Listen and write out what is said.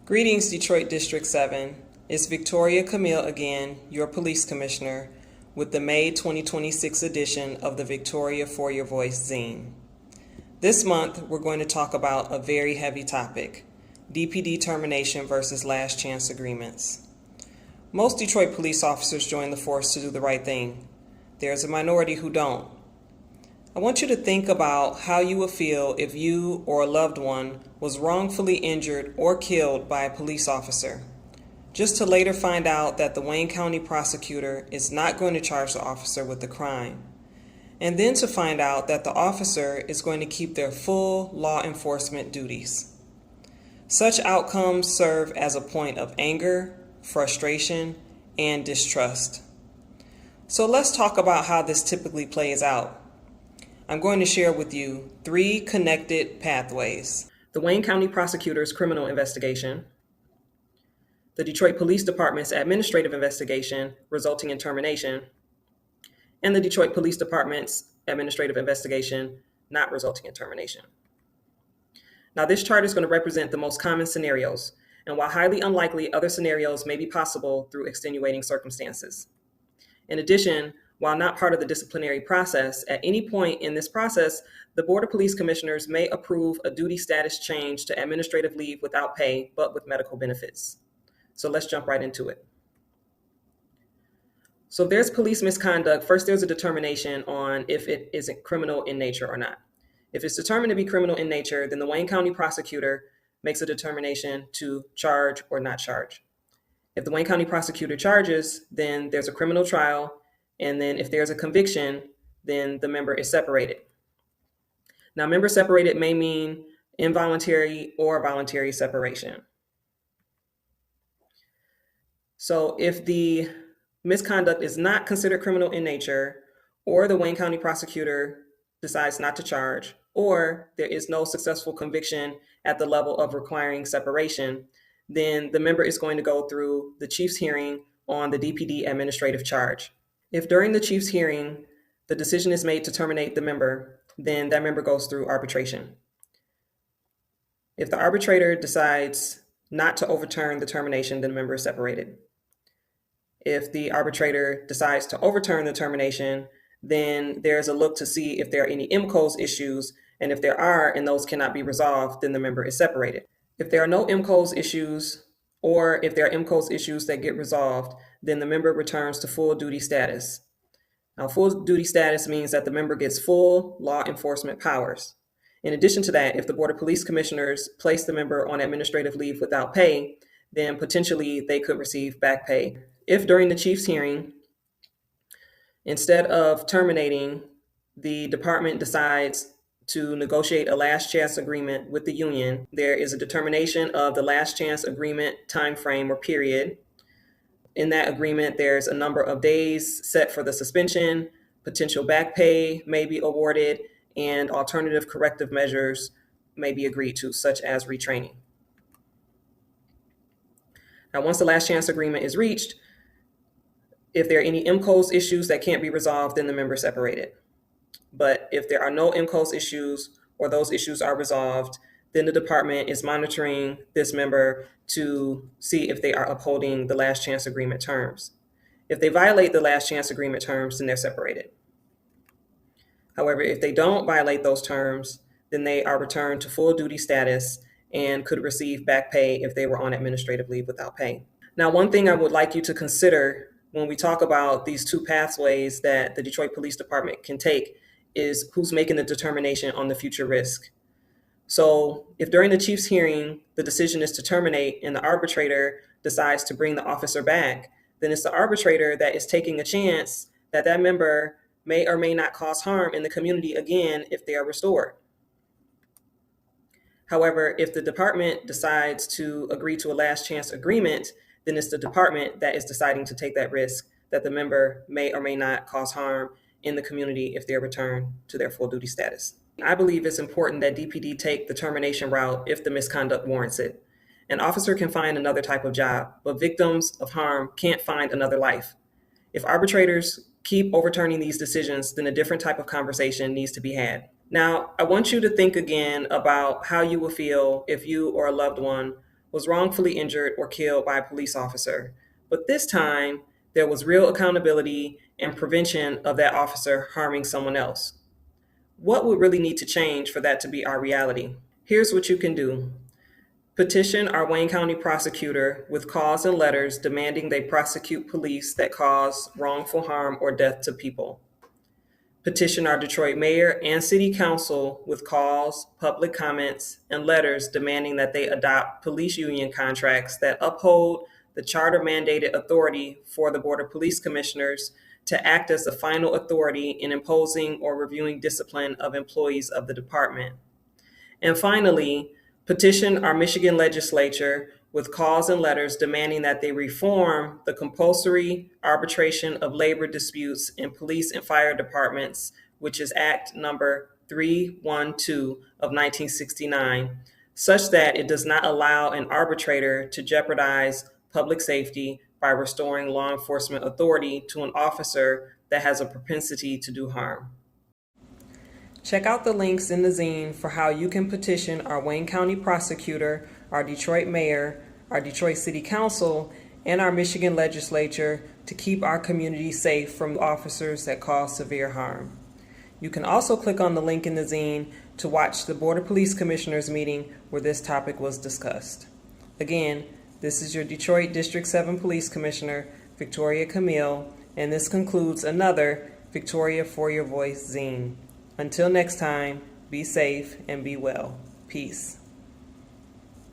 Greetings, Detroit District 7. It's Victoria Camille again, your police commissioner, with the May 2026 edition of the Victoria For Your Voice Zine. This month, we're going to talk about a very heavy topic, DPD termination versus last chance agreements. Most Detroit police officers join the force to do the right thing. There's a minority who don't. I want you to think about how you would feel if you or a loved one was wrongfully injured or killed by a police officer, just to later find out that the Wayne County prosecutor is not going to charge the officer with the crime, and then to find out that the officer is going to keep their full law enforcement duties. Such outcomes serve as a point of anger, frustration, and distrust. So let's talk about how this typically plays out. I'm going to share with you 3 connected pathways: the Wayne County Prosecutor's criminal investigation, the Detroit Police Department's administrative investigation resulting in termination, and the Detroit Police Department's administrative investigation not resulting in termination. Now, this chart is going to represent the most common scenarios, and while highly unlikely, other scenarios may be possible through extenuating circumstances. In addition, while not part of the disciplinary process, at any point in this process, the Board of Police Commissioners may approve a duty status change to administrative leave without pay, but with medical benefits. So let's jump right into it. So if there's police misconduct, first there's a determination on if it isn't criminal in nature or not. If it's determined to be criminal in nature, then the Wayne County prosecutor makes a determination to charge or not charge. If the Wayne County prosecutor charges, then there's a criminal trial. And then if there's a conviction, then the member is separated. Now, member separated may mean involuntary or voluntary separation. So if the misconduct is not considered criminal in nature, or the Wayne County prosecutor decides not to charge, or there is no successful conviction at the level of requiring separation, then the member is going to go through the chief's hearing on the DPD administrative charge. If during the chief's hearing, the decision is made to terminate the member, then that member goes through arbitration. If the arbitrator decides not to overturn the termination, then the member is separated. If the arbitrator decides to overturn the termination, then there's a look to see if there are any MCOS issues, and if there are, and those cannot be resolved, then the member is separated. If there are no MCOS issues, or if there are MCOS issues that get resolved, then the member returns to full duty status. Now, full duty status means that the member gets full law enforcement powers. In addition to that, if the Board of Police Commissioners place the member on administrative leave without pay, then potentially they could receive back pay. If during the chief's hearing, instead of terminating, the department decides to negotiate a last chance agreement with the union, there is a determination of the last chance agreement time frame or period. In that agreement, there's a number of days set for the suspension, potential back pay may be awarded, and alternative corrective measures may be agreed to, such as retraining. Now, once the last chance agreement is reached, if there are any MCOS issues that can't be resolved, then the member is separated. But if there are no MCOS issues or those issues are resolved, then the department is monitoring this member to see if they are upholding the last chance agreement terms. If they violate the last chance agreement terms, then they're separated. However, if they don't violate those terms, then they are returned to full duty status and could receive back pay if they were on administrative leave without pay. Now, one thing I would like you to consider when we talk about these 2 pathways that the Detroit Police Department can take is who's making the determination on the future risk. So if during the chief's hearing, the decision is to terminate and the arbitrator decides to bring the officer back, then it's the arbitrator that is taking a chance that that member may or may not cause harm in the community again if they are restored. However, if the department decides to agree to a last chance agreement, then it's the department that is deciding to take that risk that the member may or may not cause harm in the community if they're returned to their full duty status. I believe it's important that DPD take the termination route if the misconduct warrants it. An officer can find another type of job, but victims of harm can't find another life. If arbitrators keep overturning these decisions, then a different type of conversation needs to be had. Now, I want you to think again about how you will feel if you or a loved one was wrongfully injured or killed by a police officer. But this time, there was real accountability and prevention of that officer harming someone else. What would really need to change for that to be our reality? Here's what you can do. Petition our Wayne County prosecutor with calls and letters demanding they prosecute police that cause wrongful harm or death to people. Petition our Detroit mayor and city council with calls, public comments, and letters demanding that they adopt police union contracts that uphold the charter mandated authority for the Board of Police Commissioners to act as the final authority in imposing or reviewing discipline of employees of the department. And finally, petition our Michigan legislature with calls and letters demanding that they reform the compulsory arbitration of labor disputes in police and fire departments, which is Act number 312 of 1969, such that it does not allow an arbitrator to jeopardize public safety by restoring law enforcement authority to an officer that has a propensity to do harm. Check out the links in the zine for how you can petition our Wayne County prosecutor, our Detroit mayor, our Detroit City Council, and our Michigan legislature to keep our community safe from officers that cause severe harm. You can also click on the link in the zine to watch the Board of Police Commissioners meeting where this topic was discussed. Again, this is your Detroit District 7 Police Commissioner, Victoria Camille, and this concludes another Victoria for Your Voice zine. Until next time, be safe and be well. Peace.